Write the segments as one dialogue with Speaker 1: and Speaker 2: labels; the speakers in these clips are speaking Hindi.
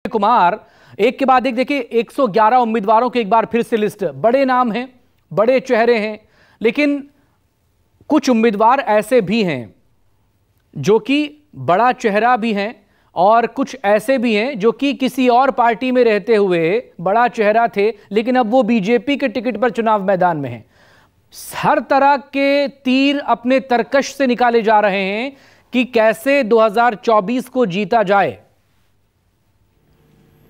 Speaker 1: कुमार, एक के बाद एक देखिए 111 उम्मीदवारों की एक बार फिर से लिस्ट, बड़े नाम हैं, बड़े चेहरे हैं, लेकिन कुछ उम्मीदवार ऐसे भी हैं जो कि बड़ा चेहरा भी हैं और कुछ ऐसे भी हैं जो कि किसी और पार्टी में रहते हुए बड़ा चेहरा थे लेकिन अब वो बीजेपी के टिकट पर चुनाव मैदान में हैं। हर तरह के तीर अपने तरकश से निकाले जा रहे हैं कि कैसे 2024 को जीता जाए।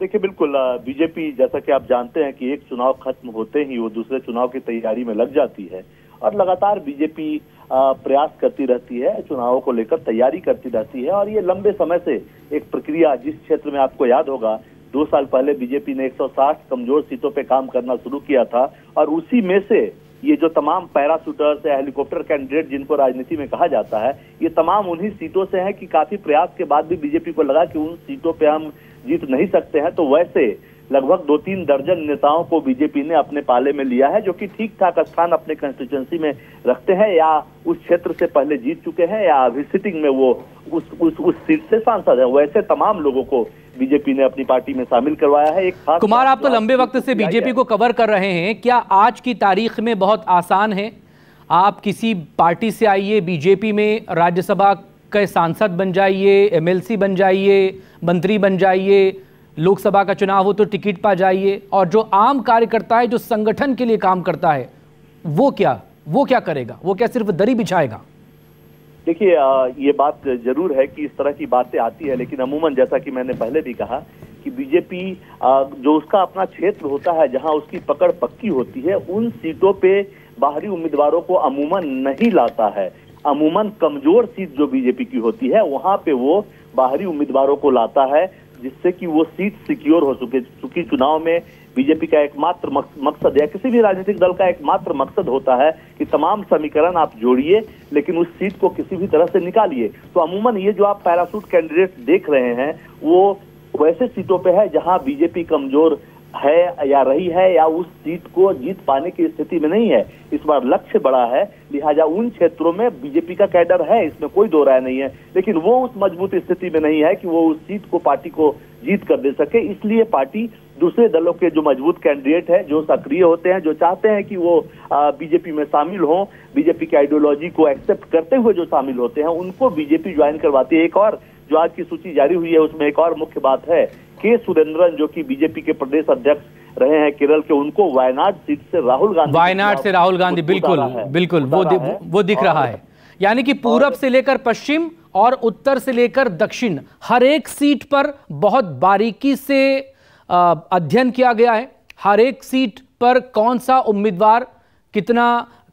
Speaker 2: देखिए, बिल्कुल बीजेपी, जैसा कि आप जानते हैं कि एक चुनाव खत्म होते ही वो दूसरे चुनाव की तैयारी में लग जाती है और लगातार बीजेपी प्रयास करती रहती है, चुनावों को लेकर तैयारी करती रहती है। और ये लंबे समय से एक प्रक्रिया, जिस क्षेत्र में आपको याद होगा 2 साल पहले बीजेपी ने 160 कमजोर सीटों पे काम करना शुरू किया था और उसी में से ये जो तमाम पैराशूटर्स या हेलीकॉप्टर कैंडिडेट जिनको राजनीति में कहा जाता है, ये तमाम उन्हीं सीटों से हैं कि काफी प्रयास के बाद भी बीजेपी को लगा कि उन सीटों पे हम जीत नहीं सकते हैं। तो वैसे लगभग 2-3 दर्जन नेताओं को बीजेपी ने अपने पाले में लिया है जो कि ठीक ठाक स्थान अपने कंस्टिट्यूएंसी में रखते हैं या उस क्षेत्र से पहले जीत चुके हैं या अभी सिटिंग में वो उस सीट से सांसद है। वैसे तमाम लोगों को बीजेपी ने अपनी पार्टी में शामिल करवाया है। एक खास
Speaker 1: कुमार, आप तो लंबे वक्त से बीजेपी को कवर कर रहे हैं, क्या आज की तारीख में बहुत आसान है? आप किसी पार्टी से आइए, बीजेपी में राज्यसभा के सांसद बन जाइए, एमएलसी बन जाइए, मंत्री बन जाइए, लोकसभा का चुनाव हो तो टिकट पा जाइए, और जो आम कार्यकर्ता है, जो संगठन के लिए काम करता है, वो क्या करेगा? वो क्या सिर्फ दरी बिछाएगा?
Speaker 2: देखिए, ये बात जरूर है कि इस तरह की बातें आती है, लेकिन अमूमन जैसा कि मैंने पहले भी कहा कि बीजेपी जो उसका अपना क्षेत्र होता है, जहां उसकी पकड़ पक्की होती है, उन सीटों पे बाहरी उम्मीदवारों को अमूमन नहीं लाता है। अमूमन कमजोर सीट जो बीजेपी की होती है वहां पे वो बाहरी उम्मीदवारों को लाता है, जिससे कि वो सीट सिक्योर हो सके। चूंकि चुनाव में बीजेपी का एकमात्र मकसद या किसी भी राजनीतिक दल का एकमात्र मकसद होता है कि तमाम समीकरण आप जोड़िए लेकिन उस सीट को किसी भी तरह से निकालिए। तो अमूमन ये जो आप पैराशूट कैंडिडेट देख रहे हैं वो वैसे सीटों पे है जहां बीजेपी कमजोर है या रही है या उस सीट को जीत पाने की स्थिति में नहीं है। इस बार लक्ष्य बड़ा है, लिहाजा उन क्षेत्रों में बीजेपी का कैडर है, इसमें कोई दो राय नहीं है, लेकिन वो उस मजबूत स्थिति में नहीं है कि वो उस सीट को, पार्टी को जीत कर दे सके। इसलिए पार्टी दूसरे दलों के जो मजबूत कैंडिडेट है, जो सक्रिय होते हैं, जो चाहते हैं कि वो बीजेपी में शामिल हों, बीजेपी की आइडियोलॉजी को एक्सेप्ट करते हुए जो शामिल होते हैं, उनको बीजेपी ज्वाइन करवाती है। एक और जो आज की सूची जारी हुई है उसमें एक और मुख्य बात है, के सुरेंद्रन जो कि बीजेपी के प्रदेश अध्यक्ष रहे हैं केरल के, उनको वायनाड सीट से राहुल गांधी
Speaker 1: बिल्कुल वो दिख रहा है। यानी कि पूरब से लेकर पश्चिम और उत्तर से लेकर दक्षिण हर एक सीट पर बहुत बारीकी से अध्ययन किया गया है। हर एक सीट पर कौन सा उम्मीदवार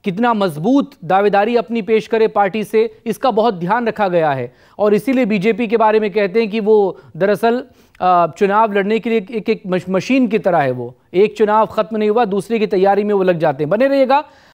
Speaker 1: कितना मजबूत दावेदारी अपनी पेश करे पार्टी से, इसका बहुत ध्यान रखा गया है। और इसीलिए बीजेपी के बारे में कहते हैं कि वो दरअसल चुनाव लड़ने के लिए एक मशीन की तरह है। वो एक चुनाव खत्म नहीं हुआ, दूसरे की तैयारी में वो लग जाते हैं। बने रहिएगा,